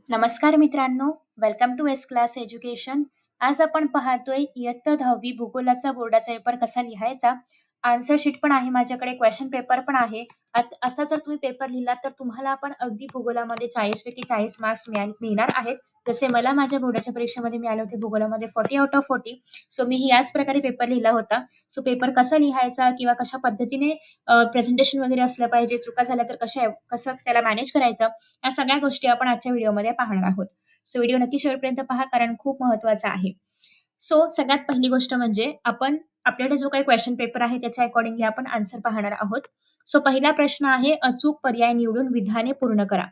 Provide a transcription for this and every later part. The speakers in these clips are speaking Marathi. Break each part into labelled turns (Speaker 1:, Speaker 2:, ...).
Speaker 1: नमस्कार मित्रांनो, welcome to S class education. आज आपण पाहतोय इयत्ता 10वी भूगोलाचा बोर्डाचा पेपर कसा लिहायचा. आन्सर शीट पण आहे माझ्याकडे, क्वेश्चन पेपर पण आहे. असा जर तुम्ही पेपर लिहिला तर तुम्हाला पण अगदी भूगोलामध्ये 40 पैकी 40 मार्क्स मिळणार आहेत. जसे मला माझ्या बोर्डाच्या परीक्षेमध्ये मिळाले होते भूगोलामध्ये 40 आउट ऑफ 40. सो मी याच प्रकारे पेपर लिहिला होता. सो पेपर कसा लिहायचा किंवा कशा पद्धतीने प्रेझेंटेशन वगैरे असलं पाहिजे, चुका झाल्या तर कसं त्याला मॅनेज करायचं, या सगळ्या गोष्टी आपण आजच्या व्हिडिओमध्ये पाहणार आहोत. सो व्हिडिओ नक्की शेवटपर्यंत पहा कारण खूप महत्वाचा आहे. सो सगळ्यात पहिली गोष्ट म्हणजे आपण आपल्याकडे जो काही क्वेश्चन पेपर आहे त्याच्या अकॉर्डिंगली आपण आन्सर पाहणार आहोत. सो पहिला प्रश्न आहे, अचूक पर्याय निवडून विधाने पूर्ण करा.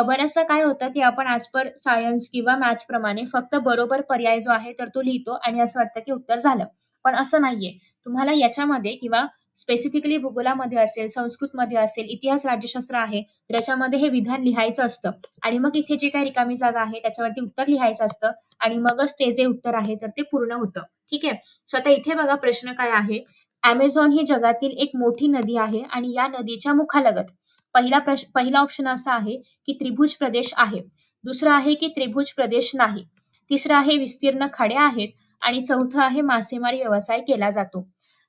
Speaker 1: बऱ्याचदा काय होतं की आपण ॲज पर सायन्स किंवा मॅथ्स प्रमाणे फक्त बरोबर पर्याय जो आहे तर तो लिहितो आणि असं वाटतं की उत्तर झालं. पण असं नाहीये. तुम्हाला याच्यामध्ये किंवा स्पेसिफिकली भूगोलामध्ये असेल, संस्कृतमध्ये असेल, इतिहास राज्यशास्त्र आहे, तर याच्यामध्ये हे विधान लिहायचं असतं आणि मग इथे जी काही रिकामी जागा आहे त्याच्यावरती उत्तर लिहायचं असतं आणि मगच ते जे उत्तर आहे तर ते पूर्ण होतं. ठीक आहे. सो आता इथे बघा प्रश्न काय आहे. अमेझॉन ही जगातील एक मोठी नदी आहे आणि या नदीच्या मुखालगत पहिला ऑप्शन असा आहे की त्रिभुज प्रदेश आहे. दुसरा आहे की त्रिभुज प्रदेश नाही. तिसरं आहे विस्तीर्ण खाड्या आहेत आणि चौथं आहे मासेमारी व्यवसाय केला जातो.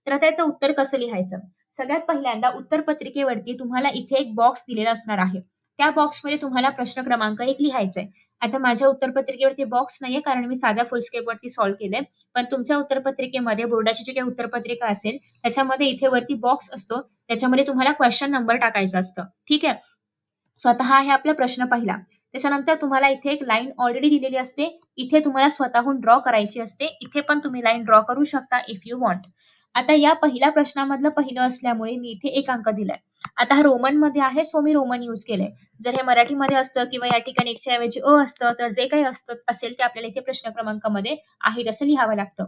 Speaker 1: तर आता याचं उत्तर कसं लिहायचं. सगळ्यात पहिल्यांदा उत्तर पत्रिकेवरती तुम्हाला इथे एक बॉक्स दिलेला असणार आहे. त्या बॉक्समध्ये तुम्हाला प्रश्न क्रमांक 1 लिहायचा आहे. आता माझ्या उत्तरपत्रिकेवरती बॉक्स नाहीये कारण मी साध्या फुलस्केपवरती सॉल्व्ह केलंय. पण तुमच्या उत्तरपत्रिकेमध्ये बोर्डाची जी काही उत्तरपत्रिका असेल त्याच्यामध्ये इथे वरती बॉक्स असतो. त्याच्यामध्ये तुम्हाला क्वेश्चन नंबर टाकायचा असतं. ठीक आहे. स्वतः आहे आपला प्रश्न पहिला. त्याच्यानंतर तुम्हाला इथे एक लाईन ऑलरेडी दिलेली असते. इथे तुम्हाला स्वतःहून ड्रॉ करायची असते. इथे पण तुम्ही लाईन ड्रॉ करू शकता इफ यू वॉन्ट. आता या पहिल्या प्रश्नामधलं पहिलं असल्यामुळे मी इथे 1 अंक दिलाय. आता हा रोमन मध्ये आहे सो मी रोमन यूज केलंय. जर हे मराठीमध्ये असतं किंवा या ठिकाणी च्या ऐवजी असतं तर जे काही असेल ते आपल्याला इथे प्रश्न क्रमांकामध्ये आहे तसं लिहावं लागतं.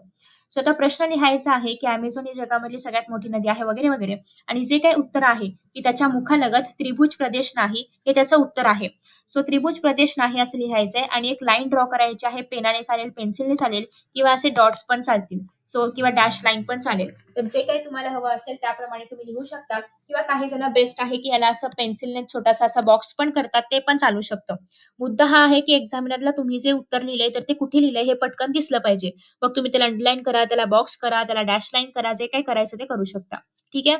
Speaker 1: सो आता प्रश्न लिहायचा आहे की अमेझॉन ही जगामधली सगळ्यात मोठी नदी आहे वगैरे वगैरे आणि जे काही उत्तर आहे की त्याच्या मुखालगत त्रिभुज प्रदेश नाही हे त्याचं उत्तर आहे. सो त्रिभुज प्रदेश नाही असं लिहायचंय आणि एक लाईन ड्रॉ करायची आहे. पेनाने चालेल, पेन्सिलने चालेल किंवा असे डॉट्स पण चालतील. सो किंवा डॅश लाईन पण चालेल. तर जे काही तुम्हाला हवं असेल त्याप्रमाणे तुम्ही लिहू शकता किंवा काही जण बेस्ट आहे की याला असं पेन्सिलने छोटासा असा बॉक्स पण करतात, ते पण चालू शकतं. मुद्दा हा आहे की एक्झामिनरला तुम्ही जे उत्तर लिहिलंय तर ते कुठे लिहिलंय हे पटकन दिसलं पाहिजे. मग तुम्ही त्याला अंडरलाईन करा, त्याला बॉक्स करा, त्याला डॅश लाईन करा, जे काही करायचं ते करू शकता. ठीक आहे.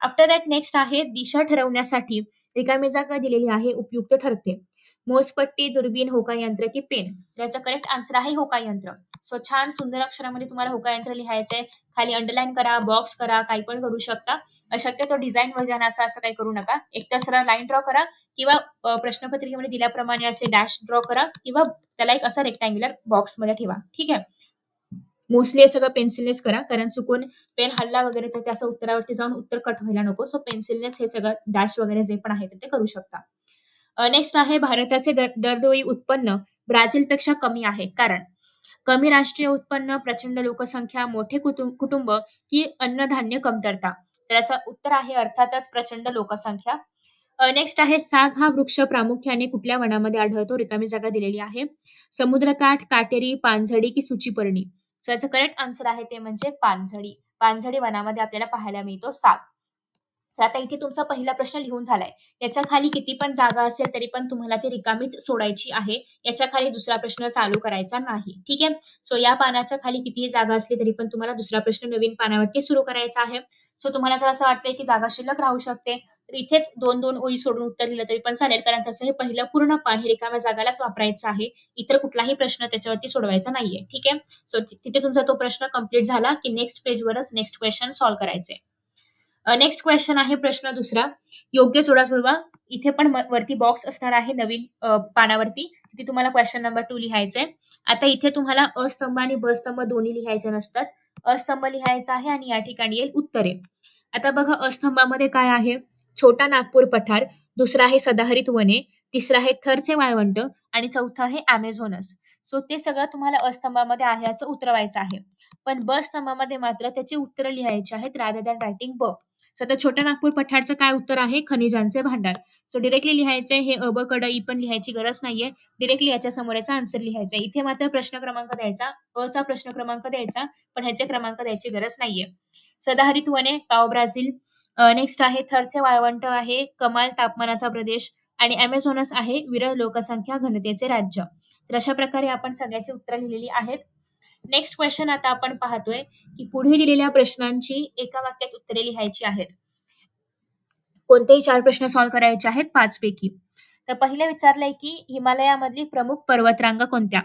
Speaker 1: आफ्टर दॅट नेक्स्ट आहे दिशा ठरवण्यासाठी रिकामी जागा दिलेली आहे, उपयुक्त ठरते. मोजपट्टी, दुर्बीण, होका यंत्र की पेन. याचा करेक्ट आन्सर आहे होका यंत्र. सो छान सुंदर अक्षरामध्ये तुम्हाला होका यंत्र लिहायचंय. खाली अंडरलाईन करा, बॉक्स करा, काही पण करू शकता. शक्यतो डिझाईन वजन असं काही करू नका. एक तर सरळ लाईन ड्रॉ करा किंवा प्रश्नपत्रिकेमध्ये दिल्याप्रमाणे असे डॅश ड्रॉ करा किंवा त्याला एक असा रेक्टँग्युलर बॉक्समध्ये ठेवा. ठीक आहे. मोस्टली हे सगळं पेन्सिलनेच करा कारण चुकून पेन हल्ला वगैरे तर त्याचं उत्तरावरती जाऊन उत्तर कट व्हायला नको. सो पेन्सिलनेच हे सगळं डॅश वगैरे जे पण आहे ते करू शकता. नेक्स्ट आहे भारताचे दरडोई उत्पन्न ब्राझीलपेक्षा कमी आहे. कारण कमी राष्ट्रीय उत्पन्न, प्रचंड लोकसंख्या, मोठे कुटुंब की अन्नधान्य कमतरता. तर याचं उत्तर आहे अर्थातच प्रचंड लोकसंख्या. नेक्स्ट आहे साग हा वृक्ष प्रामुख्याने कुठल्या वनामध्ये आढळतो. रिकामी जागा दिलेली आहे. समुद्रकाठ, काटेरी, पानझडी की सुचीपर्णी. सो याचं करेक्ट आन्सर आहे ते म्हणजे पानझडी. पानझडी वनामध्ये आपल्याला पाहायला मिळतो साग. तर आता इथे तुमचा पहिला प्रश्न लिहून झालाय. याच्या खाली किती पण जागा असेल तरी पण तुम्हाला ती रिकामीच सोडायची आहे. याच्या खाली दुसरा प्रश्न चालू करायचा नाही. ठीक आहे. सो या पानाच्या खाली कितीही जागा असली तरी पण तुम्हाला दुसरा प्रश्न नवीन पानावरती सुरू करायचा आहे. सो तुम्हाला जर असं वाटतंय की जागा शिल्लक राहू शकते तर इथेच 2-2 ओळी सोडून उत्तर लिहिलं तरी पण चालेल कारण तसं हे पहिलं पूर्ण पान हे रिकाम्या जागालाच वापरायचं आहे. इतर कुठलाही प्रश्न त्याच्यावरती सोडवायचा नाहीये. ठीक आहे. सो तिथे तुमचा तो प्रश्न कंप्लीट झाला की नेक्स्ट पेजवरच नेक्स्ट क्वेश्चन सॉल्व्ह करायचे. नेक्स्ट क्वेश्चन आहे प्रश्न दुसरा. योग्य जोडा सोडवा. इथे पण वरती बॉक्स असणार आहे नवीन पानावरती. तिथे तुम्हाला क्वेश्चन नंबर 2 लिहायचंय. आता इथे तुम्हाला अस्तंभ आणि ब स्तंभ दोन्ही लिहायचे नसतात. अस्तंभ लिहायचा आहे आणि या ठिकाणी येईल उत्तरे. आता बघा अस्तंभामध्ये काय आहे. छोटा नागपूर पठार, दुसरा आहे सदाहरित वने, तिसरा आहे थरचे वाळवंट आणि चौथा आहे अमेझॉनस. सो ते सगळं तुम्हाला अस्तंभामध्ये आहे असं उतरवायचं आहे. पण ब स्तंभामध्ये मात्र त्याची उत्तरं लिहायची आहेत रादर दॅन रायटिंग ब. सो आता छोट्या नागपूर पठारचं काय उत्तर आहे. खनिजांचे भांडार. सो डिरेक्टली लिहायचंय. हे अ ब कडे ई पण लिहायची गरज नाहीये. डिरेक्टली याच्या समोर याचा आन्सर लिहायचा. इथे मात्र प्रश्न क्रमांक द्यायचा. अ चा प्रश्न क्रमांक द्यायचा पण ह्याचे क्रमांक द्यायची गरज नाहीये. सदाहरित वने पाव ब्राझील. नेक्स्ट आहे थरचे वाळवंट आहे कमाल तापमानाचा प्रदेश. आणि अमेझॉनस आहे विरळ लोकसंख्या घनतेचे राज्य. तर अशा प्रकारे आपण सगळ्याची उत्तरं लिहिलेली आहेत. नेक्स्ट क्वेश्चन आता आपण पाहतोय की पुढे दिलेल्या प्रश्नांची एका वाक्यात उत्तरे लिहायची आहेत. कोणतेही 4 प्रश्न सॉल्व्ह करायचे आहेत 5 पैकी. तर पहिले विचारलंय की हिमालयामधली प्रमुख पर्वतरांगा कोणत्या?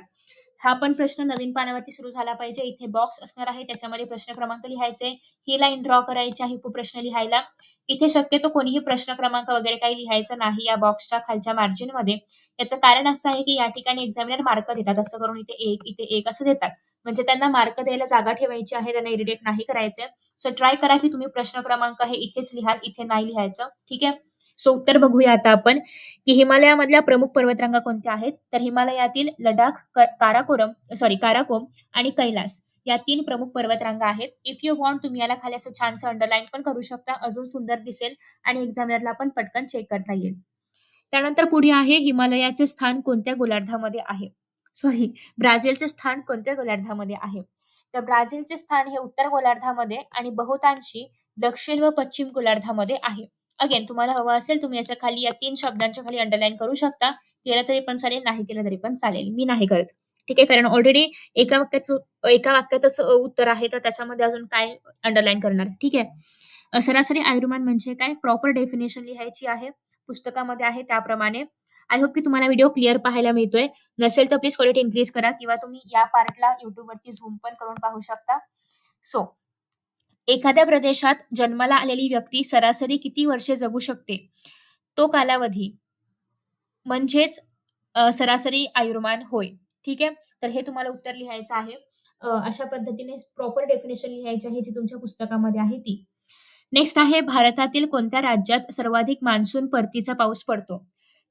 Speaker 1: हा पण प्रश्न नवीन पानावरती सुरू झाला पाहिजे. इथे बॉक्स असणार आहे, त्याच्यामध्ये प्रश्न क्रमांक लिहायचे, ही लाईन ड्रॉ करायची आहे उपप्रश्न लिहायला. इथे शक्यतो कोणीही प्रश्न क्रमांक वगैरे काही लिहायचं नाही या बॉक्सच्या खालच्या मार्जिनमध्ये. याचं कारण असं आहे की या ठिकाणी एक्झामिनर मार्क देतात. असं करून इथे 1 असं देतात. म्हणजे त्यांना मार्क द्यायला जागा ठेवायची आहे, त्यांना इरिटेट नाही करायचंय. सो ट्राय करा की तुम्ही प्रश्न क्रमांक हे इथेच लिहाल, इथे नाही लिहायचं. ठीक आहे. सो उत्तर बघूया आता आपण की हिमालयामधल्या प्रमुख पर्वतरांगा कोणत्या आहेत. तर हिमालयातील लडाख, काराकोरम आणि कैलास या 3 प्रमुख पर्वतरांगा आहेत. इफ यू वॉन्ट तुम्ही याला खाली असं छानसं अंडरलाईन पण करू शकता, अजून सुंदर दिसेल आणि एक्झामिनरला पण पटकन चेक करता येईल. त्यानंतर पुढे आहे हिमालयाचे स्थान कोणत्या गोलार्धामध्ये आहे. ब्राझीलचे स्थान कोणत्या गोलार्धामध्ये आहे. तर ब्राझीलचे स्थान हे उत्तर गोलार्धामध्ये आणि बहुतांशी दक्षिण व पश्चिम गोलार्धामध्ये आहे. अगेन तुम्हाला हवं असेल तुम्ही याच्या खाली या 3 शब्दांच्या खाली अंडरलाईन करू शकता. केलं तरी पण चालेल, नाही केलं तरी पण चालेल. मी नाही करत. ठीक आहे, कारण ऑलरेडी एका वाक्यातच उत्तर आहे, तर त्याच्यामध्ये अजून काय अंडरलाईन करणार. ठीक आहे. सरासरी आयुर्मान म्हणजे काय, प्रॉपर डेफिनेशन लिहायची आहे. पुस्तकामध्ये आहे त्याप्रमाणे. आय होप की तुम्हाला व्हिडिओ क्लिअर पाहायला मिळतोय. नसेल तर प्लीज क्वालिटी इन्क्रीज करा किंवा तुम्ही या पार्टला YouTube वरती झूम पण करून पाहू शकता. सो एखाद्या प्रदेशात जन्माला आलेली व्यक्ती सरासरी किती वर्षे जगू शकते? तो कालावधी म्हणजेच सरासरी आयुर्मान होय. ठीक आहे. तर हे तुम्हाला उत्तर लिहायचं आहे. अशा पद्धतीने प्रॉपर डेफिनेशन लिहायची आहे जी तुमच्या पुस्तकामध्ये आहे ती. नेक्स्ट आहे भारतातील कोणत्या राज्यात सर्वाधिक मान्सून परतीचा पाऊस पडतो.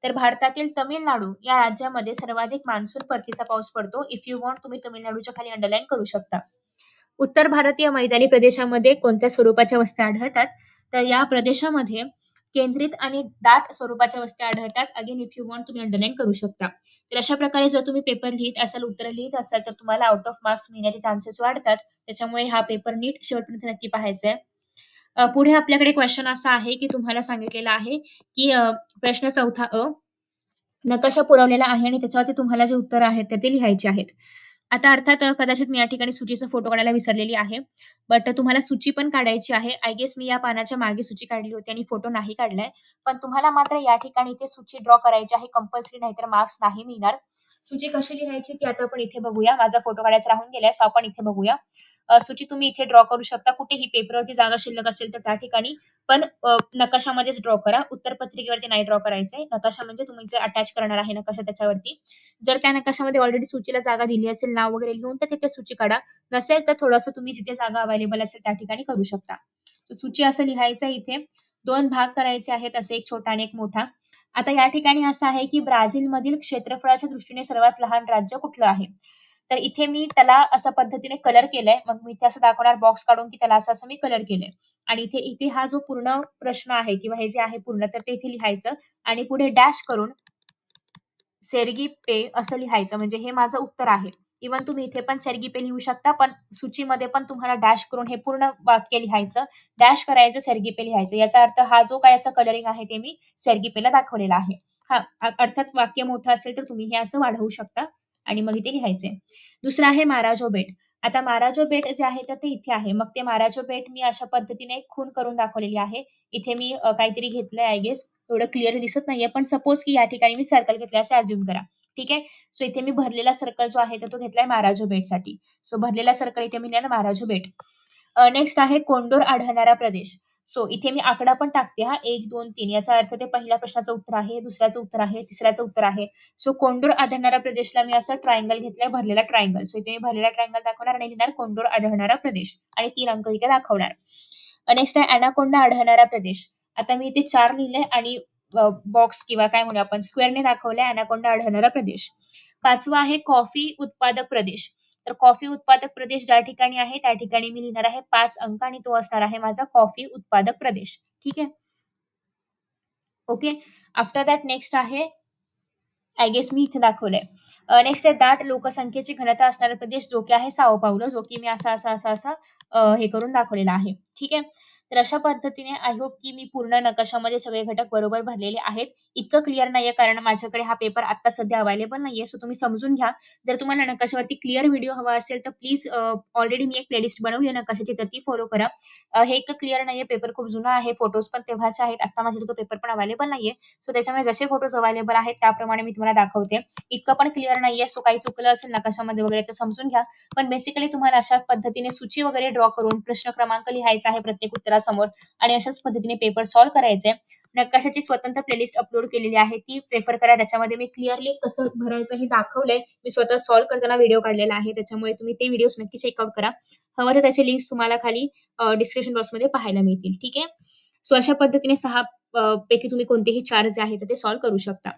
Speaker 1: तर भारतातील तमिळनाडू या राज्यामध्ये सर्वाधिक मान्सून परतीचा पाऊस पडतो. इफ यू वॉन्ट तुम्ही तमिळनाडूच्या खाली अंडरलाईन करू शकता. उत्तर भारतीय मैदानी प्रदेशामध्ये कोणत्या स्वरूपाच्या वस्त्या आढळतात. तर या प्रदेशामध्ये केंद्रित आणि दाट स्वरूपाच्या वस्त्या आढळतात. अगेन इफ यू वॉन्ट तुम्ही अंडरलाईन करू शकता. तर अशा प्रकारे जर तुम्ही पेपर लिहित असाल, उत्तर लिहित असाल, तर तुम्हाला आउट ऑफ मार्क्स मिळण्याचे चान्सेस वाढतात. त्याच्यामुळे हा पेपर नीट शेवटपर्यंत नक्की पाहायचा आहे. पुढे आपल्याकडे क्वेश्चन असा आहे की तुम्हाला सांगितलेलं आहे की प्रश्न 4 नकाशा पुरवलेला आहे आणि त्याच्यावरती तुम्हाला जे उत्तर आहेत ते लिहायचे आहेत. आता अर्थात कदाचित मी या ठिकाणी सूचीचा फोटो काढायला विसरलेली आहे. बट तुम्हाला सूची पण काढायची आहे. आय गेस मी या पानाच्या मागे सूची काढली होती आणि फोटो नाही काढलाय. पण तुम्हाला मात्र या ठिकाणी इथे सूची ड्रॉ करायची आहे कंपल्सरी, नाहीतर मार्क्स नाही मिळणार. सूची कशी लिहायची ती आता आपण इथे बघूया. माझा फोटो काढायचा राहून गेलाय, सो आपण इथे बघूया. सूची तुम्ही इथे ड्रॉ करू शकता. कुठेही पेपरवरती जागा शिल्लक असेल तर त्या ठिकाणी, पण नकाशामध्येच ड्रॉ करा. उत्तरपत्रिकेवरती नाही ड्रॉ करायचंय. नकाशा म्हणजे तुम्ही जे अटॅच करणार आहे नकाशा त्याच्यावरती. जर त्या नकाशामध्ये ऑलरेडी सूचीला जागा दिली असेल नाव वगैरे लिहून, तर तिथे सूची काढा. नसेल तर थोडंसं तुम्ही जिथे जागा अवेलेबल असेल त्या ठिकाणी करू शकता. सूची असं लिहायचं इथे. 2 भाग करायचे आहेत, असे एक छोटा आणि एक मोठा. आता या ठिकाणी असं आहे की ब्राझीलमधील क्षेत्रफळाच्या दृष्टीने सर्वात लहान राज्य कुठलं आहे. तर इथे मी त्याला अशा पद्धतीने कलर केलंय. मग मी इथे असं दाखवणार बॉक्स काढून की त्याला असं मी कलर केलंय. आणि इथे इथे हा जो पूर्ण प्रश्न आहे किंवा हे जे आहे पूर्ण, तर ते इथे लिहायचं आणि पुढे डॅश करून सेर्गी पे असं लिहायचं. म्हणजे हे माझं उत्तर आहे. इव्हन तुम्ही इथे पण सेर्गी पे लिहू शकता, पण सूचीमध्ये पण तुम्हाला डॅश करून हे पूर्ण वाक्य लिहायचं. डॅश करायचं, सेर्गी पे लिहायचं. याचा अर्थ हा जो काय असा कलरिंग आहे ते मी सेर्गी पेला दाखवलेला आहे. हा अर्थात वाक्य मोठं असेल तर तुम्ही हे असं वाढवू शकता आणि मग इथे लिहायचे. दुसरं आहे माराजो बेट. आता माराजो बेट जे आहे तर ते इथे आहे. मग ते माराजो बेट मी अशा पद्धतीने खून करून दाखवलेली आहे. इथे मी काहीतरी घेतलंय आय गेस. एवढं क्लिअर दिसत नाहीये, पण सपोज की या ठिकाणी मी सर्कल घेतले असे अज्युम करा. ठीक आहे. सो इथे मी भरलेला सर्कल जो आहे तर तो घेतलाय माराजो बेटसाठी. सो भरलेला सर्कल इथे मी लिहिला माराजो बेट. नेक्स्ट आहे कोंडोर आढळणारा प्रदेश. सो इथे मी आकडा पण टाकते हा 1, 2, 3. याचा अर्थ ते पहिल्या प्रश्नाचं उत्तर आहे, दुसऱ्याचं उत्तर आहे, तिसऱ्याचं उत्तर आहे. सो कोंडोर आढळणारा प्रदेशला मी असं ट्रायंगल घेतलाय, भरलेला ट्रायंगल. सो इथे मी भरलेला ट्रायंगल दाखवणार आणि लिहिणार कोंडोर आढळणारा प्रदेश आणि 3 अंक इथे दाखवणार. नेक्स्ट आहे अनाकोंडा आढळणारा प्रदेश. आता मी इथे 4 लिहिले आणि बॉक्स किंवा काय म्हणू आपण स्क्वेअरने दाखवलाय अनाकोंडा आढळणारा प्रदेश. 5वा आहे कॉफी उत्पादक प्रदेश. तर कॉफी उत्पादक प्रदेश ज्या ठिकाणी आहे त्या ठिकाणी मी लिहिणार आहे 5 अंक आणि तो असणार आहे माझा कॉफी उत्पादक प्रदेश. ठीक आहे. ओके. आफ्टर दॅट नेक्स्ट आहे आय गेस मी इथे दाखवलंय. नेक्स्ट आहे दाट लोकसंख्येची घनता असणारा प्रदेश जो की आहे साओ पावलो, जो की मी असा हे करून दाखवलेला आहे. ठीक आहे. तर अशा पद्धतीने आय होप की मी पूर्ण नकाशामध्ये सगळे घटक बरोबर भरलेले आहेत. इतकं क्लिअर नाहीये कारण माझ्याकडे हा पेपर आता सध्या अवेलेबल नाहीये. सो तुम्ही समजून घ्या. जर तुम्हाला नकाशावरती क्लिअर व्हिडिओ हवा असेल तर प्लीज ऑलरेडी मी एक प्लेलिस्ट बनवली आहे नकाशाची तर ती फॉलो करा. हे इतकं क्लिअर नाहीये. पेपर खूप जुना आहे. फोटोज पण तेव्हाचे आहेत. आता माझ्याकडे तो पेपर पण अवेलेबल नाहीये. सो त्याच्यामुळे जसे फोटोज अवेलेबल आहेत त्याप्रमाणे मी तुम्हाला दाखवते. इतकं पण क्लिअर नाहीये. सो काही चुकलं असेल नकाशामध्ये वगैरे तर समजून घ्या. पण बेसिकली तुम्हाला अशा पद्धतीने सूची वगैरे ड्रॉ करून प्रश्न क्रमांक लिहायचा आहे प्रत्येक उत्तरासमोर आणि अशाच पद्धतीने पेपर सॉल्व्ह करायचे. नकाशाची स्वतंत्र प्लेलिस्ट अपलोड केलेली आहे ती प्रेफर करा. त्याच्यामध्ये मी क्लिअरली कसं भरायचं हे दाखवलंय. मी स्वतः सॉल्व्ह करताना व्हिडिओ काढलेला आहे. त्याच्यामुळे तुम्ही ते व्हिडिओज नक्की चेकआउट करा. हवं तर त्याचे लिंक्स तुम्हाला खाली डिस्क्रिप्शन बॉक्समध्ये पाहायला मिळतील. ठीक आहे. सो अशा पद्धतीने 6 पैकी तुम्ही कोणतेही 4 जे आहेत ते सॉल्व्ह करू शकता.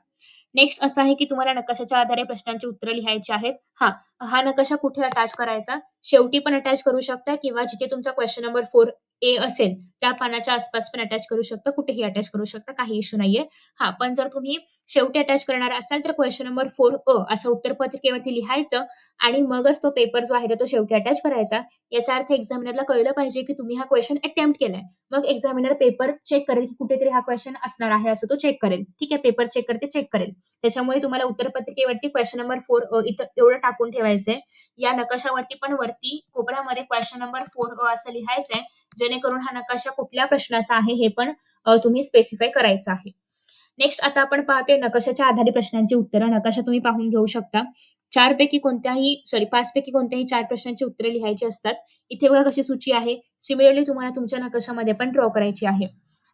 Speaker 1: नेक्स्ट असं आहे की तुम्हाला नकाशाच्या आधारे प्रश्नांची उत्तरं लिहायची आहेत. हां, हा नकाशा कुठे अटॅच करायचा? शेवटी पण अटॅच करू शकता किंवा जिथे तुमचा क्वेशन नंबर 4A असेल, त्या पानाच्या आसपास पण अटॅच करू शकता. कुठेही अटॅच करू शकता. काही इश्यू नाहीये. हां, पण जर तुम्ही शेवटी अटॅच करणार असाल तर क्वेशन नंबर 4A असं उत्तरपत्रिकेवरती लिहायचं आणि मगच तो पेपर जो आहे तो शेवटी अटॅच करायचा. याचा अर्थ एक्झामिनरला कळलं पाहिजे की तुम्ही हा क्वेशन अटेम्प्ट केलाय. मग एक्झामिनर पेपर चेक करेल की कुठेतरी हा क्वेशन असणार आहे असं तो चेक करेल. ठीक आहे. पेपर चेक करते चेक करेल. त्याच्यामुळे तुम्हाला उत्तरपत्रिकेवरती क्वेशन नंबर 4 इथं एवढं टाकून ठेवायचंय. या नकाशावरती पण वरती कोपऱ्यामध्ये क्वेशन नंबर 4 असं लिहायचंय. जेणेकरून हा नकाशा कुठल्या प्रश्नाचा आहे हे पण तुम्ही स्पेसिफाय करायचं आहे. नेक्स्ट आता आपण पाहतोय नकाशाच्या आधारे प्रश्नांची उत्तरं. नकाशा तुम्ही पाहून घेऊ शकता. 5 पैकी कोणत्याही 4 प्रश्नांची उत्तरे लिहायची असतात. इथे बघा कशी सूची आहे. सिमिलरली तुम्हाला तुमच्या नकाशामध्ये पण ड्रॉ करायची आहे.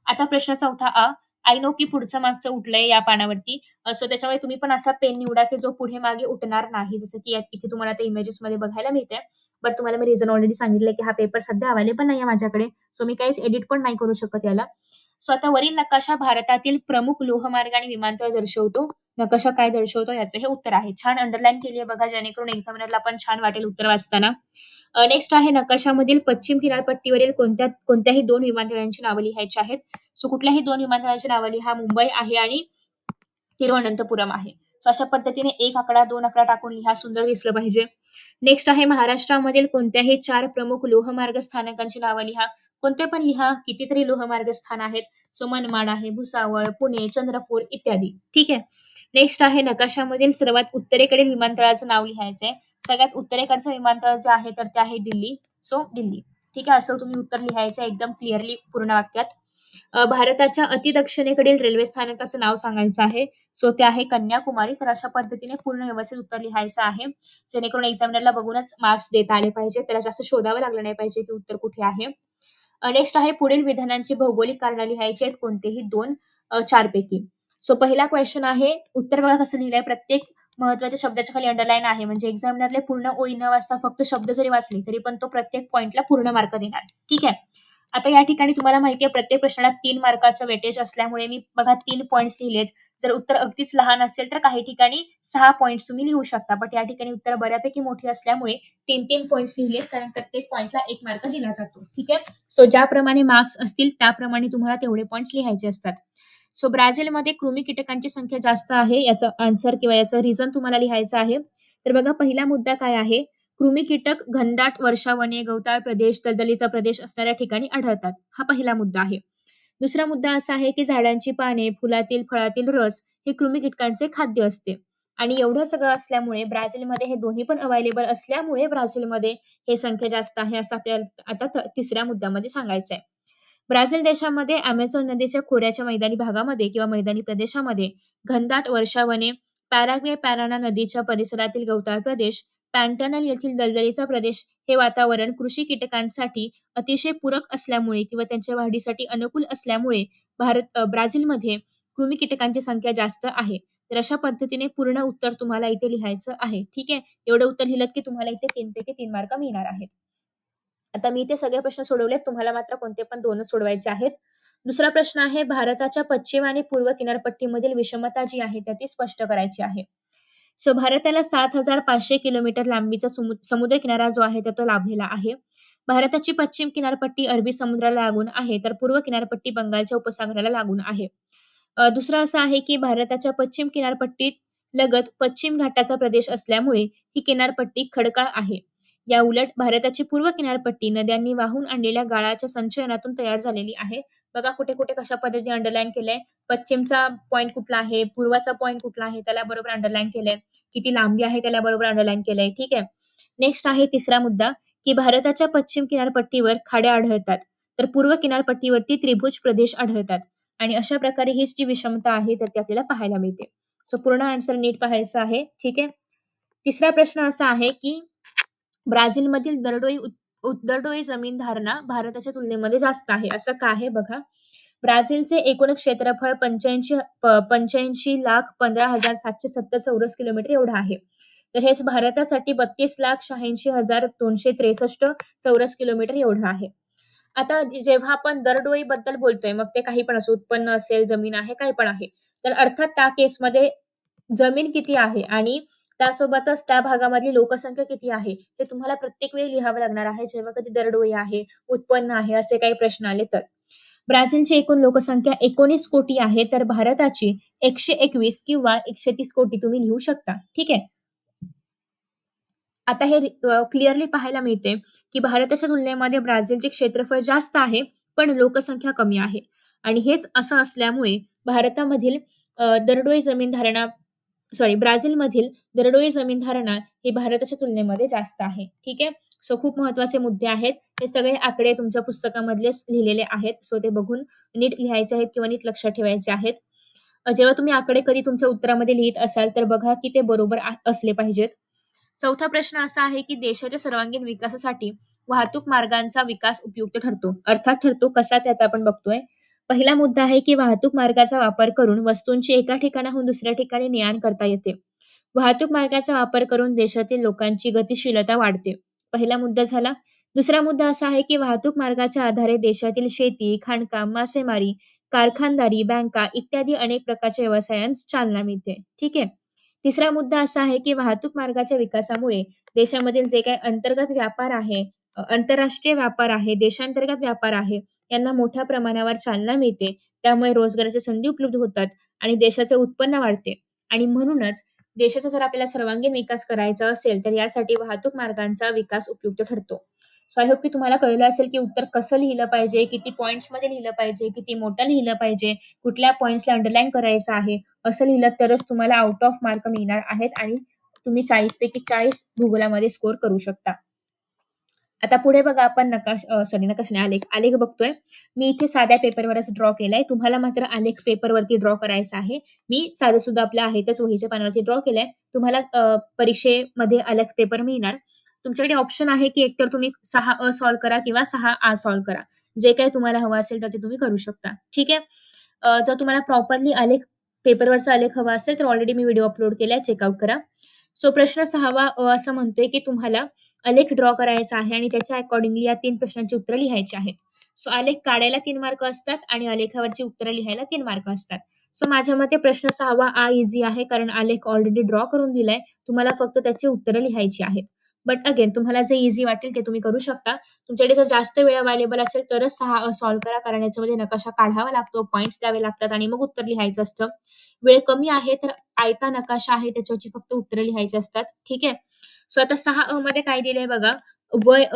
Speaker 1: आता प्रश्न 4 आय नो की पुढचं मागचं उठलंय या पानावरती. सो त्याच्यामुळे तुम्ही पण असा पेन निवडा की जो पुढे मागे उठणार नाही. जसं की इथे तुम्हाला ते इमेजेसमध्ये बघायला मिळतंय. बट तुम्हाला मी रिझन ऑलरेडी सांगितलंय की हा पेपर सध्या अवेलेबल नाहीये माझ्याकडे. सो मी काहीच एडिट पण नाही करू शकत याला. सो आता वरील नकाशा भारतातील प्रमुख लोहमार्ग आणि विमानतळ दर्शवतो. नकाशा काय दर्शवतो याचं हे उत्तर आहे. छान अंडरलाईन केली आहे बघा जेणेकरून एक्झामिनरला पण छान वाटेल उत्तर वाचताना. नेक्स्ट आहे नकाशामधील पश्चिम किनारपट्टीवरील कोणत्याही 2 विमानतळांची नावं लिहायची आहेत. सो कुठल्याही 2 विमानतळांची नावं लिहा. मुंबई आहे आणि तिरुवनंतपुरम आहे. सो अशा पद्धतीने 1 आकडा, 2 आकडा टाकून लिहा. सुंदर दिसलं पाहिजे. नेक्स्ट आहे महाराष्ट्रामधील कोणत्याही 4 प्रमुख लोहमार्ग स्थानकांची नावं लिहा. कोणते पण लिहा. कितीतरी लोहमार्ग स्थान आहेत. सो मनमाड आहे, भुसावळ, पुणे, चंद्रपूर इत्यादी. ठीक आहे. नेक्स्ट आहे नकाशामधील सर्वात उत्तरेकडील विमानतळाचं नाव लिहायचंय. सगळ्यात उत्तरेकडचं विमानतळ जे आहे तर ते आहे दिल्ली. सो दिल्ली. ठीक आहे. असं तुम्ही उत्तर लिहायचं एकदम क्लिअरली पूर्ण वाक्यात. भारताच्या अतिदक्षिणेकडील रेल्वे स्थानकाचं नाव सांगायचं आहे. सो ते आहे कन्याकुमारी. तर अशा पद्धतीने पूर्ण व्यवस्थित उत्तर लिहायचं आहे. जेणेकरून एक्झामिनरला बघूनच मार्क्स देता आले पाहिजे. त्याला जास्त शोधावं लागलं नाही पाहिजे की उत्तर कुठे आहे. नेक्स्ट आहे पुढील विधानांची भौगोलिक कारणं लिहायची आहेत. कोणतेही 2 4 पैकी. सो पहिला क्वेशन आहे. उत्तर बघा कसं लिहिलंय. प्रत्येक महत्त्वाच्या शब्दाच्या खाली अंडरलाईन आहे. म्हणजे एक्झामिनरला पूर्ण ओळी न वाचता फक्त शब्द जरी वाचले तरी पण तो प्रत्येक पॉइंटला पूर्ण मार्क देणार. ठीक आहे. आता या ठिकाणी तुम्हाला माहिती आहे प्रत्येक प्रश्नाला 3 मार्काचं वेटेज असल्यामुळे मी बघा 3 पॉइंट्स लिहिलेत. जर उत्तर अगदीच लहान असेल तर काही ठिकाणी 6 पॉइंट्स तुम्ही लिहू शकता. बट या ठिकाणी उत्तर बऱ्यापैकी मोठी असल्यामुळे 3-3 पॉइंट्स लिहिलेत कारण प्रत्येक पॉइंटला 1 मार्क दिला जातो. ठीक आहे. सो ज्याप्रमाणे मार्क्स असतील त्याप्रमाणे तुम्हाला तेवढे पॉइंट्स लिहायचे असतात. सो ब्राझीलमध्ये कृमी कीटकांची संख्या जास्त आहे. याचं आन्सर किंवा याचं रिझन तुम्हाला लिहायचं आहे. तर बघा पहिला मुद्दा काय आहे? कृमी कीटक घनदाट वर्षावने, गवताळ प्रदेश, दलदलीचा प्रदेश असणाऱ्या ठिकाणी आढळतात. हा पहिला मुद्दा आहे. दुसरा मुद्दा असा आहे की झाडांची पाने, फुलातील, फळातील रस हे कृमी कीटकांचे खाद्य असते. आणि एवढं सगळं असल्यामुळे ब्राझीलमध्ये हे दोन्ही पण अवेलेबल असल्यामुळे ब्राझीलमध्ये हे संख्या जास्त आहे असं आपल्याला आता तिसऱ्या मुद्द्यामध्ये सांगायचं आहे. ब्राझील देशामध्ये अमेझॉन नदीच्या खोऱ्याच्या मैदानी भागामध्ये किंवा मैदानी प्रदेशामध्ये घनदाट वर्षावने, पॅराग्वे पॅराना नदीच्या परिसरातील गवताळ प्रदेश, पॅन्टनल येथील दलदलीचा प्रदेश हे वातावरण कृषी कीटकांसाठी अतिशय पूरक असल्यामुळे किंवा त्यांच्या वाढीसाठी अनुकूल असल्यामुळे ब्राझीलमध्ये कृमी कीटकांची संख्या जास्त आहे. तर अशा पद्धतीने पूर्ण उत्तर तुम्हाला इथे लिहायचं आहे. ठीक आहे. एवढं उत्तर लिहिलं की तुम्हाला इथे 3 पैकी 3 मार्क मिळणार आहेत. आता मी ते सगळे प्रश्न सोडवलेत. तुम्हाला मात्र कोणते पण 2च सोडवायचे आहेत. दुसरा प्रश्न आहे भारताच्या पश्चिम आणि पूर्व किनारपट्टीमधील विषमता जी आहे ती स्पष्ट करायची आहे. सो भारताला 7,500 किलोमीटर लांबीचा समुद्र किनारा जो आहे तो लाभलेला आहे. भारताची पश्चिम किनारपट्टी अरबी समुद्राला लागून आहे, तर पूर्व किनारपट्टी बंगालच्या उपसागराला लागून आहे. दुसरं असं आहे की भारताच्या पश्चिम किनारपट्टीत लगत पश्चिम घाटाचा प्रदेश असल्यामुळे ही किनारपट्टी खडकाळ आहे. या उलट भारताची पूर्व किनारपट्टी नद्यांनी वाहून आणलेल्या गाळाच्या संचयनातून तयार झालेली आहे. बघा कुठे कुठे कशा पद्धतीने अंडरलाईन केलंय. पश्चिमचा पॉइंट कुठला आहे, पूर्वाचा पॉइंट कुठला आहे त्याला बरोबर अंडरलाईन केलंय. किती लांबी आहे त्याला बरोबर अंडरलाईन केलंय. ठीक आहे. नेक्स्ट आहे तिसरा मुद्दा, की भारताच्या पश्चिम किनारपट्टीवर खाड्या आढळतात, तर पूर्व किनारपट्टीवरती त्रिभुज प्रदेश आढळतात. आणि अशा प्रकारे हीच जी विषमता आहे तर ती आपल्याला पाहायला मिळते. सो पूर्ण आन्सर नीट पाहायचं आहे. ठीक आहे. तिसरा प्रश्न असा आहे, की ब्राझीलमधील दरडोई जमीन धारणा भारताच्या तुलनेमध्ये जास्त आहे. असं का आहे बघा. ब्राझीलचे एकूण क्षेत्रफळ 85,15,15,770 चौरस किलोमीटर एवढं आहे. तर हेच भारतासाठी 32,86,263 चौरस किलोमीटर एवढं आहे. आता जेव्हा आपण दरडोई बद्दल बोलतोय, मग ते काही पण असो, उत्पन्न असेल, जमीन आहे, काही पण आहे. तर अर्थात त्या केसमध्ये जमीन किती आहे आणि त्यासोबतच त्या भागामधली लोकसंख्या किती आहे, ते तुम्हाला प्रत्येक वेळी लिहावं लागणार आहे, जेव्हा कधी दरडोई आहे, उत्पन्न आहे, असे काही प्रश्न आले तर. ब्राझीलची एकूण लोकसंख्या 19 कोटी आहे, तर भारताची 121 किंवा 130 कोटी तुम्ही लिहू शकता. ठीक आहे. आता हे क्लिअरली पाहायला मिळते, की भारताच्या तुलनेमध्ये ब्राझीलचे क्षेत्रफळ जास्त आहे, पण लोकसंख्या कमी आहे. आणि हेच असं असल्यामुळे भारतामधील दरडोई जमीन धारणा ब्राझीलमधील दरडोई जमीन धारणा ही भारताच्या तुलनेमध्ये जास्त आहे. ठीक आहे. सो खूप महत्त्वाचे मुद्दे आहेत. हे सगळे आकडे तुमच्या पुस्तकामधलेच लिहिलेले आहेत. सो ते बघून नीट लिहायचे आहेत किंवा नीट लक्षात ठेवायचे आहेत. जेव्हा तुम्ही आकडे कधी तुमच्या उत्तरामध्ये लिहित असाल, तर बघा की ते बरोबर असले पाहिजेत. चौथा प्रश्न असा आहे, की देशाच्या सर्वांगीण विकासासाठी वाहतूक मार्गांचा विकास उपयुक्त ठरतो. अर्थात ठरतो कसा ते आता आपण बघतोय. पहिला मुद्दा आहे, की वाहतूक मार्गाचा वापर करून वस्तूंची एका ठिकाणाहून दुसऱ्या ठिकाणी ने-आण करता येते. वाहतूक मार्गाचा वापर करून देशातील लोकांची गतिशीलता वाढते. पहिला मुद्दा झाला. दुसरा मुद्दा असा आहे, की वाहतूक मार्गाच्या आधारे देशातील शेती, खाणकाम, मासेमारी, कारखानदारी, बँका इत्यादी अनेक प्रकारच्या व्यवसायांस चालना मिळते. ठीक आहे. तिसरा मुद्दा असा आहे, की वाहतूक मार्गाच्या विकासामुळे देशामधील जे काही अंतर्गत व्यापार आहे, आंतरराष्ट्रीय व्यापार आहे, देशांतर्गत व्यापार आहे, यांना मोठ्या प्रमाणावर चालना मिळते. त्यामुळे रोजगाराच्या संधी उपलब्ध होतात आणि देशाचे उत्पन्न वाढते. आणि म्हणूनच देशाचा जर आपल्याला सर्वांगीण विकास करायचा असेल, तर यासाठी वाहतूक मार्गांचा विकास उपयुक्त ठरतो. सो आय होप की तुम्हाला कळलं असेल, की उत्तर कसं लिहिलं पाहिजे, किती पॉइंट्समध्ये लिहिलं पाहिजे, किती मोठं लिहिलं पाहिजे, कुठल्या पॉइंट्सला अंडरलाईन करायचं आहे. असं लिहिलं तरच तुम्हाला आउट ऑफ मार्क मिळणार आहेत आणि तुम्ही 40 पैकी 40 भूगोलामध्ये स्कोर करू शकता. आता पुढे बघा आपण नकाश नाही, आलेख बघतोय. मी इथे साध्या पेपरवरच ड्रॉ केलाय. तुम्हाला मात्र आलेख पेपरवरती ड्रॉ करायचा आहे. मी साधं सुद्धा आपल्या आहेतच वहीच्या पानावरती ड्रॉ केलाय. तुम्हाला परीक्षेमध्ये आलेख पेपर मिळणार. तुमच्याकडे ऑप्शन आहे, की एकतर तुम्ही 6 अ सॉल्व्ह करा किंवा 6 आ सॉल्व्ह करा. जे काही तुम्हाला हवं असेल तर ते तुम्ही करू शकता. ठीक आहे. जर तुम्हाला प्रॉपरली आलेख पेपरवरचा आलेख हवा असेल तर ऑलरेडी मी व्हिडिओ अपलोड केलाय, चेकआउट करा. सो प्रश्न 6वा असं म्हणतोय, की तुम्हाला आलेख ड्रॉ करायचा आहे आणि त्याच्या अकॉर्डिंगली या 3 प्रश्नांची उत्तरं लिहायची आहेत. सो आलेख काढायला 3 मार्क असतात आणि आलेखावरची उत्तरं लिहायला 3 मार्क असतात. सो माझ्या मते प्रश्न 6वा इझी आहे, कारण आलेख ऑलरेडी ड्रॉ करून दिलाय. तुम्हाला फक्त त्याची उत्तरं लिहायची आहेत. बट अगेन तुम्हाला जे ईझी वाटेल ते तुम्ही करू शकता. तुमच्याकडे जर जास्त वेळ अवेलेबल असेल तरच 6 सॉल्व्ह करा, कारण याच्यामध्ये नकाशा काढावा लागतो, पॉइंट्स द्यावे लागतात आणि मग उत्तर लिहायचं असतं. वेळ कमी आहे तर आयता नकाशा आहे त्याच्यावरची फक्त उत्तरं लिहायची असतात. ठीक आहे. सो आता 6 मध्ये काय दिलंय बघा.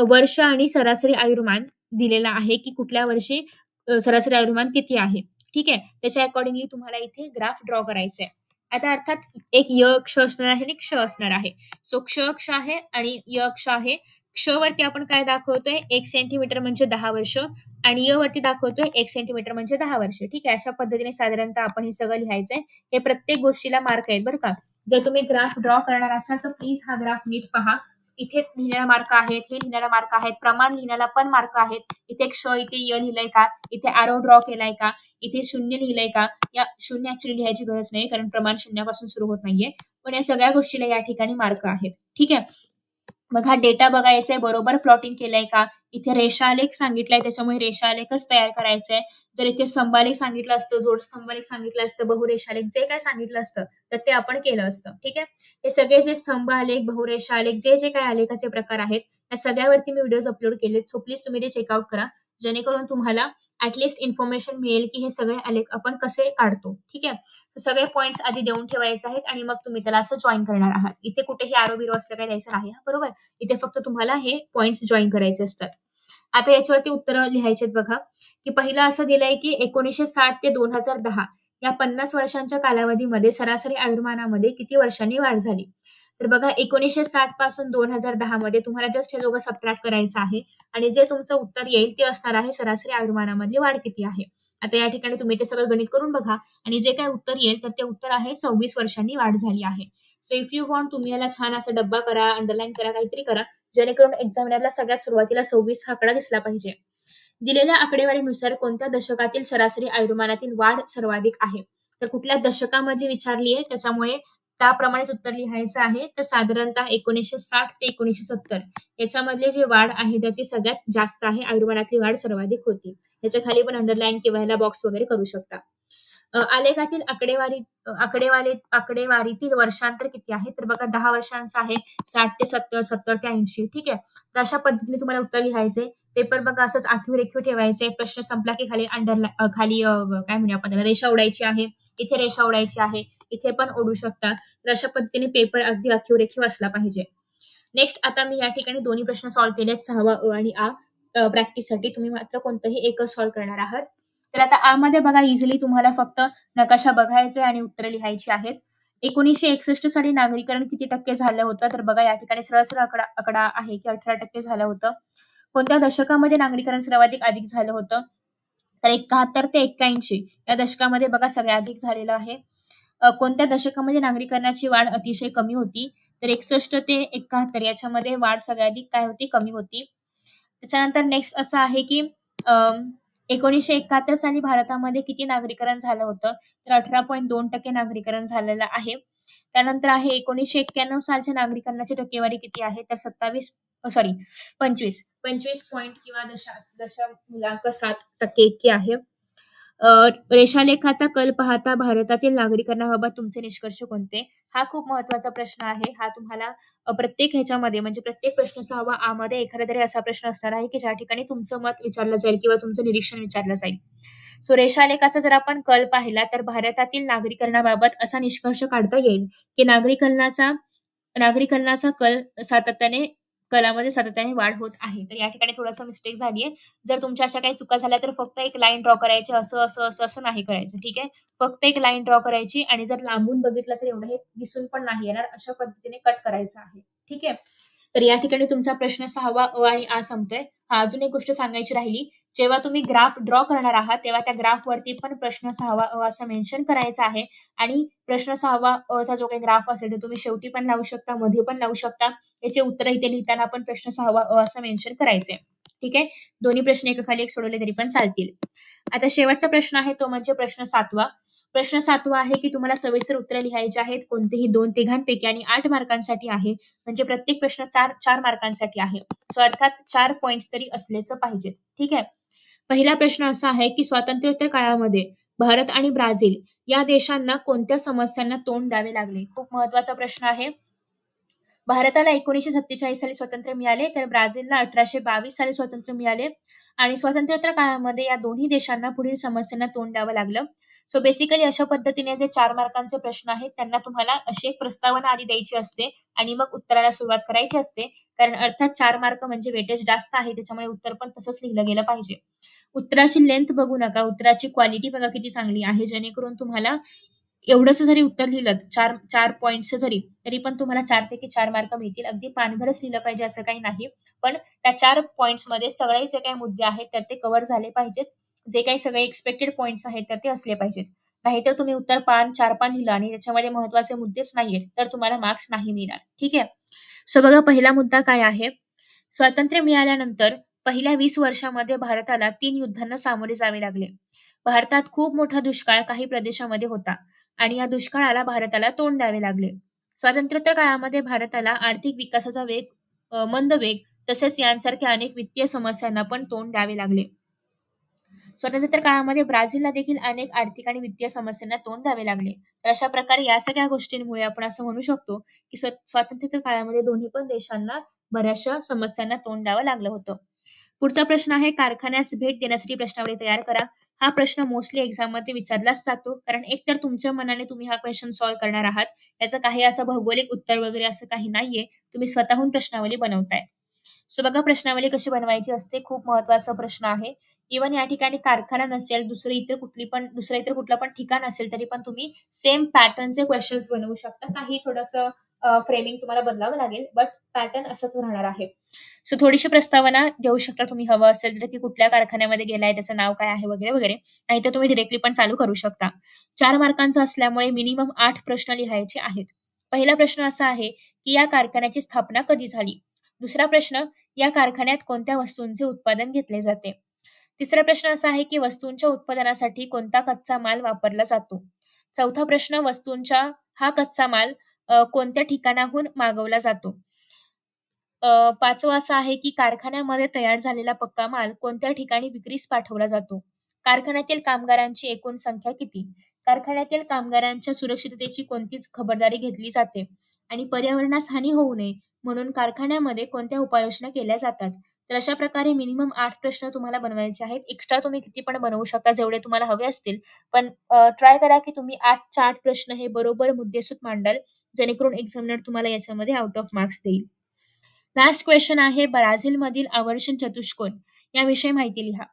Speaker 1: वर्ष आणि सरासरी आयुर्मान दिलेला आहे, की कुठल्या वर्षी सरासरी आयुर्मान किती आहे. ठीक आहे. त्याच्या अकॉर्डिंगली तुम्हाला इथे ग्राफ ड्रॉ करायचा आहे. आता अर्थात एक य अक्ष असणार आहे आणि क्ष असणार आहे. सो क्ष अक्ष आहे आणि य अक्ष आहे. क्ष वरती आपण काय दाखवतोय, 1 सेंटीमीटर म्हणजे 10 वर्ष आणि य वरती दाखवतोय 1 सेंटीमीटर म्हणजे 10 वर्ष. ठीक आहे. अशा पद्धतीने साधारणतः आपण हे सगळं लिहायचंय. हे प्रत्येक गोष्टीला मार्क आहेत बरं का. जर तुम्ही ग्राफ ड्रॉ करणार असाल तर प्लीज हा ग्राफ नीट पहा. इथे लिहिण्याला मार्क आहेत, हे लिहिण्याला मार्क आहेत, प्रमाण लिहिण्याला पण मार्क आहेत. इथे क्ष, इथे य लिहिलंय का, इथे एरो ड्रॉ केलाय का, इथे शून्य लिहिलंय का. या शून्य ऍक्च्युअली लिहायची गरज नाही, कारण प्रमाण शून्यापासून सुरू होत नाहीये. पण या सगळ्या गोष्टीला या ठिकाणी मार्क आहेत. ठीक आहे. मग हा डेटा बघायचा आहे, बरोबर प्लॉटिंग केलंय का. इथे रेषालेख सांगितलाय, त्याच्यामुळे रेषालेखच तयार करायचा आहे. जर इथे स्तंभालेख सांगितलं असतं, जोड स्तंभालेख सांगितलं असतं, बहुरेषालेख जे काय सांगितलं असतं तर ते आपण केलं असतं. ठीक आहे. हे सगळे जे स्तंभ आलेख, बहुरेषालेख, जे जे काही आलेखाचे प्रकार आहेत, या सगळ्यावरती मी व्हिडिओज अपलोड केलेत. सो प्लीज तुम्ही ते चेकआउट करा, जेणेकरून तुम्हाला ऍटलिस्ट इन्फॉर्मेशन मिळेल, की हे सगळे आलेख आपण कसे काढतो. ठीक आहे. सगळे पॉइंट्स आधी देऊन ठेवायचे आहेत आणि मग तुम्ही त्याला असं जॉइन करणार आहात. इथे कुठेही आरो बिरो असलं काही द्यायचं नाही बरोबर. इथे फक्त तुम्हाला हे पॉइंट्स जॉइन करायचे असतात. आता याच्यावरती उत्तरं लिहायची आहेत बघा, की पहिलं असं दिलंय की 1960 ते 2010 या 50 वर्षांच्या कालावधीमध्ये सरासरी आयुर्मानामध्ये किती वर्षांनी वाढ झाली? तर बघा 1960 पासून 2010 मध्ये तुम्हाला जस्ट हे दोघं सबट्रॅक्ट करायचं आहे आणि जे तुमचं उत्तर येईल ते असणार आहे सरासरी आयुर्मानामधली वाढ किती आहे. आता या ठिकाणी तुम्ही ते सगळं गणित करून बघा आणि जे काही उत्तर येईल तर ते उत्तर आहे 26 वर्षांनी वाढ झाली आहे. सो इफ यू वॉन्ट तुम्ही याला छान असा डब्बा करा, अंडरलाईन करा, काहीतरी करा जेणेकरून एक्झामिनरला सगळ्यात सुरुवातीला 26 हा आकडा दिसला पाहिजे. दिलेल्या आकडेवारीनुसार कोणत्या दशकातील सरासरी आयुर्मानातील वाढ सर्वाधिक आहे? तर कुठल्या दशकामध्ये विचारली आहे त्याच्यामुळे त्याप्रमाणेच उत्तर लिहायचं आहे. तर साधारणतः 1960 ते 1970 याच्यामधले जे वाढ आहे तर ती सगळ्यात जास्त आहे. आयुर्मानातली वाढ सर्वाधिक होती. याच्या खाली पण अंडरलाईन किंवा ह्याला बॉक्स वगैरे करू शकता. आलेखातील आकडेवारीतील वर्षांतर किती आहे? तर बघा 10 वर्षांचं आहे. 60 ते 70, 70 ते 80 ठीक आहे. तर अशा पद्धतीने तुम्हाला उत्तर लिहायचंय. पेपर बघा असंच आखीव रेखीव ठेवायचे. प्रश्न संपला की खाली खाली काय म्हणूया आपण त्याला रेषा ओढायची आहे. इथे रेषा ओढायची आहे. इथे पण ओढू शकता. तर अशा पद्धतीने पेपर अगदी आखीव रेखीव असला पाहिजे. नेक्स्ट आता मी या ठिकाणी दोन्ही प्रश्न सॉल्व्ह केलेत 6वा अ आणि आ प्रॅक्टिससाठी. तुम्ही मात्र कोणतंही एकच सॉल्व्ह करणार आहात. तर आता आ मध्ये बघा इझिली तुम्हाला फक्त नकाशा बघायचे आणि उत्तरं लिहायची आहेत. 1961 साली नागरीकरण किती टक्के झालं होतं? तर बघा या ठिकाणी सरळ सरळ आकडा आकडा आहे की 18% झालं होतं. कोणत्या दशकामध्ये नागरीकरण सर्वाधिक अधिक झालं होतं? तर 71 ते 81 या दशकामध्ये बघा सगळ्याधिक झालेलं आहे. कोणत्या दशकामध्ये नागरीकरणाची वाढ अतिशय कमी होती? तर 61 ते 71 याच्यामध्ये वाढ सगळ्याधिक काय होती? कमी होती. त्याच्यानंतर नेक्स्ट असं आहे की अ, 1971 साली भारतामध्ये किती नागरीकरण झालं होतं? तर 18.2% नागरीकरण झालेलं आहे. त्यानंतर आहे 1991 सालच्या नागरीकरणाची टक्केवारी किती आहे? तर 25 पॉइंट किंवा 0.7% इतकी आहे. रेषालेखाचा कल पाहता भारतातील नागरीकरणाबाबत तुमचे निष्कर्ष कोणते? हा खूप महत्वाचा प्रश्न आहे. हा तुम्हाला प्रत्येक ह्याच्यामध्ये म्हणजे प्रत्येक प्रश्न 6वा आ मध्ये एखादा तरी असा प्रश्न असणार आहे, की ज्या ठिकाणी तुमचं मत विचारलं जाईल किंवा तुमचं निरीक्षण विचारलं जाईल. सो रेषालेखाचा जर आपण कल पाहिला तर भारतातील नागरीकरणाबाबत असा निष्कर्ष काढता येईल, की नागरीकरणाचा कलामध्ये सातत्याने वाढ होत आहे. तर या ठिकाणी थोडंसं मिस्टेक झाली आहे. जर तुमच्या अशा काही चुका झाल्या तर फक्त एक लाईन ड्रॉ करायची. असं नाही करायचं. ठीक आहे. फक्त एक लाईन ड्रॉ करायची आणि जर लांबून बघितलं तर एवढं हे दिसून पण नाही येणार. अशा पद्धतीने कट करायचं आहे. ठीक आहे. तर या ठिकाणी तुमचा प्रश्न 6वा अ आणि आ संपतोय. अजून एक गोष्ट सांगायची राहिली. जेव्हा तुम्ही ग्राफ ड्रॉ करणार आहात, तेव्हा त्या ग्राफवरती पण प्रश्न 6वा अ असं मेन्शन करायचं आहे आणि प्रश्न 6वा अ चा जो काही ग्राफ असेल, तर तुम्ही शेवटी पण लावू शकता, मध्ये पण लावू शकता. याचे उत्तर इथे लिहिताना आपण प्रश्न 6वा अ असं मेन्शन करायचंय. ठीक आहे. दोन्ही प्रश्न एकाखाली एक सोडवले तरी पण चालतील. आता शेवटचा प्रश्न आहे तो म्हणजे प्रश्न 7वा. प्रश्न 7वा आहे की तुम्हाला सविस्तर उत्तरे लिहायची आहेत. कोणतेही 2 तिघांपैकी आणि 8 मार्कांसाठी आहे. म्हणजे प्रत्येक प्रश्न 4 मार्कांसाठी आहे. सो अर्थात 4 पॉइंट्स तरी असलेच पाहिजेत. ठीक आहे. पहिला प्रश्न असा आहे की स्वातंत्र्योत्तर काळामध्ये भारत आणि ब्राझील या देशांना कोणत्या समस्यांना तोंड द्यावे लागले? खूप महत्वाचा प्रश्न आहे. भारताला 1947 साली स्वातंत्र्य मिळाले, तर ब्राझीलला 1822 साली स्वातंत्र्य मिळाले आणि स्वातंत्र्योत्तर काळामध्ये या दोन्ही देशांना पुढील समस्यांना तोंड द्यावं लागलं. सो बेसिकली अशा पद्धतीने जे 4 मार्कांचे प्रश्न आहेत, त्यांना तुम्हाला अशी एक प्रस्तावना आधी द्यायची असते आणि मग उत्तराला सुरुवात करायची असते. कारण अर्थात 4 मार्क म्हणजे वेटेज जास्त आहे, त्याच्यामुळे उत्तर पण तसंच लिहिलं गेलं पाहिजे. उत्तराची लेंथ बघू नका, उत्तराची क्वालिटी बघा किती चांगली आहे, जेणेकरून तुम्हाला एवढंसं जरी उत्तर लिहिलं 4 पॉइंट्सचं जरी, तरी पण तुम्हाला 4 पैकी 4 मार्क मिळतील. अगदी पानभरच लिहिलं पाहिजे असं काही नाही. पण त्या 4 पॉइंट्समध्ये सगळे जे काही मुद्दे आहेत, तर ते कव्हर झाले पाहिजेत. जे काही सगळे एक्सपेक्टेड पॉइंट्स आहेत, तर ते असले पाहिजेत. नाहीतर तुम्ही उत्तर 4 पान लिहिलं आणि त्याच्यामध्ये महत्त्वाचे मुद्देच नाहीयेत, तर तुम्हाला मार्क्स नाही मिळणार. ठीक आहे. सो बघा पहिला मुद्दा काय आहे? स्वातंत्र्य मिळाल्यानंतर पहिल्या 20 वर्षामध्ये भारताला 3 युद्धांना सामोरे जावे लागले. भारतात खूप मोठा दुष्काळ काही प्रदेशामध्ये होता आणि या दुष्काळाला भारताला तोंड द्यावे लागले. स्वातंत्र्योत्तर काळामध्ये भारताला आर्थिक विकासाचा मंद वेग तसेच यांसारख्या अनेक वित्तीय समस्यांना पण तोंड द्यावे लागले. स्वातंत्र्योत्तर काळामध्ये ब्राझीलला देखील अनेक आर्थिक आणि वित्तीय समस्यांना तोंड द्यावे लागले. तर अशा प्रकारे या सगळ्या गोष्टींमुळे आपण असं म्हणू शकतो, की स्वातंत्र्योत्तर काळामध्ये दोन्ही पण देशांना बऱ्याचशा समस्यांना तोंड द्यावं लागलं होतं. पुढचा प्रश्न आहे कारखान्यास भेट देण्यासाठी प्रश्नावली तयार करा. हा प्रश्न मोस्टली एक्झाममध्ये विचारलाच जातो. कारण एकतर तुमच्या मनाने तुम्ही हा क्वेशन सॉल्व्ह करणार आहात. याचं काही असं भौगोलिक उत्तर वगैरे असं काही नाहीये. तुम्ही स्वतःहून प्रश्नावली बनवताय. सो बघा प्रश्नावली कशी बनवायची असते, खूप महत्त्वाचा प्रश्न आहे. इव्हन या ठिकाणी कारखाना नसेल, दुसरं इतर कुठलं पण ठिकाण असेल, तरी पण तुम्ही सेम पॅटर्नचे क्वेशन्स बनवू शकता. काही थोडंसं फ्रेमिंग तुम्हाला बदलावं लागेल, बट पॅटर्न असंच राहणार आहे. सो थोडीशी प्रस्तावना देऊ शकता तुम्ही हवं असेल तर, की कुठल्या कारखान्यामध्ये गेलाय, त्याचं नाव काय आहे वगैरे, वगैरे. नाहीतर तुम्ही डायरेक्टली पण चालू करू शकता. 4 मार्कांचा असल्यामुळे मिनिमम 8 प्रश्न लिहायचे आहेत. पहिला प्रश्न असा आहे, की या कारखान्याची स्थापना कधी झाली? दुसरा प्रश्न, या कारखान्यात कोणत्या वस्तूंचे उत्पादन घेतले जाते? तिसरा प्रश्न असा आहे, की वस्तूंच्या उत्पादनासाठी कोणता कच्चा माल वापरला जातो? चौथा प्रश्न, हा कच्चा माल कोणत्या ठिकाणाहून मागवला जातो? 5वा असा आहे, की कारखान्यामध्ये तयार झालेला पक्का माल कोणत्या ठिकाणी विक्रीस पाठवला जातो? कारखान्यातील कामगारांची एकूण संख्या किती? कारखान्यातील कामगारांच्या सुरक्षिततेची कोणतीच खबरदारी घेतली जाते? आणि पर्यावरणास हानी होऊ नये म्हणून कारखान्यामध्ये कोणत्या उपाययोजना केल्या जातात? तर अशा प्रकारे मिनिमम 8 प्रश्न तुम्हाला बनवायचे आहेत. एक्स्ट्रा तुम्ही किती पण बनवू शकता, जेवढे तुम्हाला हवे असतील. पण ट्राय करा, की तुम्ही 8च्या 8 प्रश्न हे बरोबर मुद्देसूद मांडाल, जेणेकरून एक्झामिनर तुम्हाला याच्यामध्ये आउट ऑफ मार्क्स देईल. लास्ट क्वेश्चन आहे, ब्राझीलमधील आवर्षण चतुष्कोन याविषयी माहिती लिहा.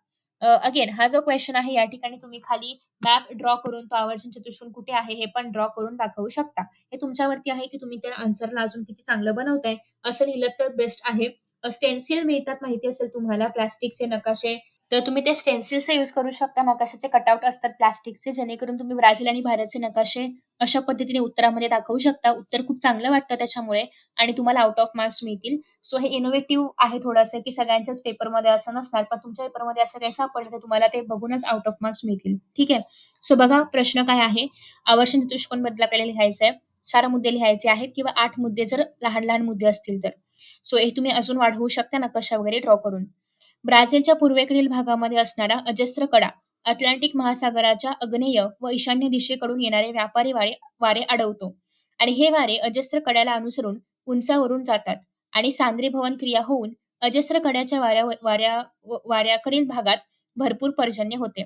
Speaker 1: अगेन हा जो क्वेश्चन आहे, या ठिकाणी तुम्ही खाली मॅप ड्रॉ करून तो आवर्षण चतुष्कोन कुठे आहे हे पण ड्रॉ करून दाखवू शकता. हे तुमच्यावरती आहे, की तुम्ही त्या आन्सरला अजून किती चांगलं बनवताय. असं लिहिलं तर बेस्ट आहे. स्टेन्सिल मिळतात, माहिती असेल तुम्हाला, प्लास्टिकचे नकाशे. तर तुम्ही ते स्टेन्सिल्सचा यूज करू शकता. नकाशाचे कटआउट असतात प्लास्टिकचे, जेणेकरून तुम्ही ब्राझील आणि भारतचे नकाशे अशा पद्धतीने उत्तरामध्ये दाखवू शकता. उत्तर खूप चांगलं वाटतं त्याच्यामुळे आणि तुम्हाला आउट ऑफ मार्क्स मिळतील. सो हे इनोव्हेटिव्ह आहे थोडंसं, की सगळ्यांच्याच पेपरमध्ये असं नसणार, पण तुमच्या पेपरमध्ये असं काही सापडलं तर तुम्हाला ते बघूनच आउट ऑफ मार्क्स मिळतील. ठीक आहे. सो बघा प्रश्न काय आहे. आवर्षण चतुष्कोन बद्दल आपल्याला लिहायचं आहे. 4 मुद्दे लिहायचे आहेत किंवा 8 मुद्दे जर लहान-लहान मुद्दे असतील तर. सो हे तुम्ही अजून वाढवू शकता नकाशा वगैरे ड्रॉ करून. ब्राझीलच्या पूर्वेकडील भागामध्ये असणारा अजस्त्र कडा अटलांटिक महासागराच्या आग्नेय व ईशान्य दिशेकडून येणारे व्यापारी वारे अडवतो आणि हे वारे अजस्त्र कड्याला अनुसरून उंचावरून जातात आणि सांद्रीभवन क्रिया होऊन अजस्त्र कड्याच्या वाऱ्याकडील भागात भरपूर पर्जन्य होते.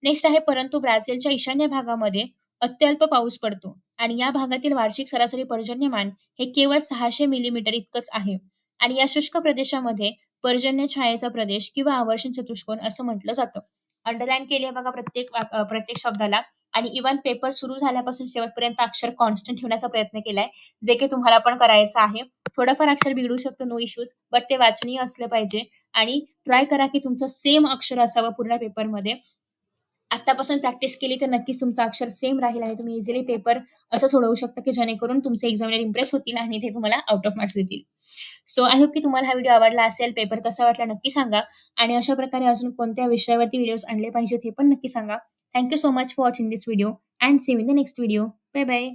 Speaker 1: नेक्स्ट आहे, परंतु ब्राझीलच्या ईशान्य भागामध्ये अत्यल्प पाऊस पडतो आणि या भागातील वार्षिक सरासरी पर्जन्यमान हे केवळ 600 मिलीमीटर इतकंच आहे आणि या शुष्क प्रदेशामध्ये पर्जन्य छायेचा प्रदेश किंवा आवर्षण चतुष्कोन असं म्हटलं जातं. अंडरलाईन केली आहे बघा प्रत्येक शब्दाला आणि इव्हन पेपर सुरू झाल्यापासून शेवटपर्यंत अक्षर कॉन्स्टंट ठेवण्याचा प्रयत्न केलाय, जे की तुम्हाला पण करायचं आहे. थोडंफार अक्षर बिघडू शकतं, नो इश्यूज, बट ते वाचनीय असलं पाहिजे आणि ट्राय करा, की तुमचं सेम अक्षर असावं पूर्ण पेपरमध्ये. आत्तापासून प्रॅक्टिस केली तर नक्कीच तुमचं अक्षर सेम राहील आणि तुम्ही इझिली पेपर असं सोडवू शकता, की जेणेकरून तुमचे एक्झामिनर इम्प्रेस होतील आणि ते तुम्हाला आउट ऑफ मार्क्स देतील. सो आय होप की तुम्हाला हा व्हिडिओ आवडला असेल. पेपर कसा वाटला नक्की सांगा आणि अशा प्रकारे अजून कोणत्या विषयावरती व्हिडिओज आणले पाहिजेत हे पण नक्की सांगा. Thank you so much for watching this video and see you in the next video. Bye bye.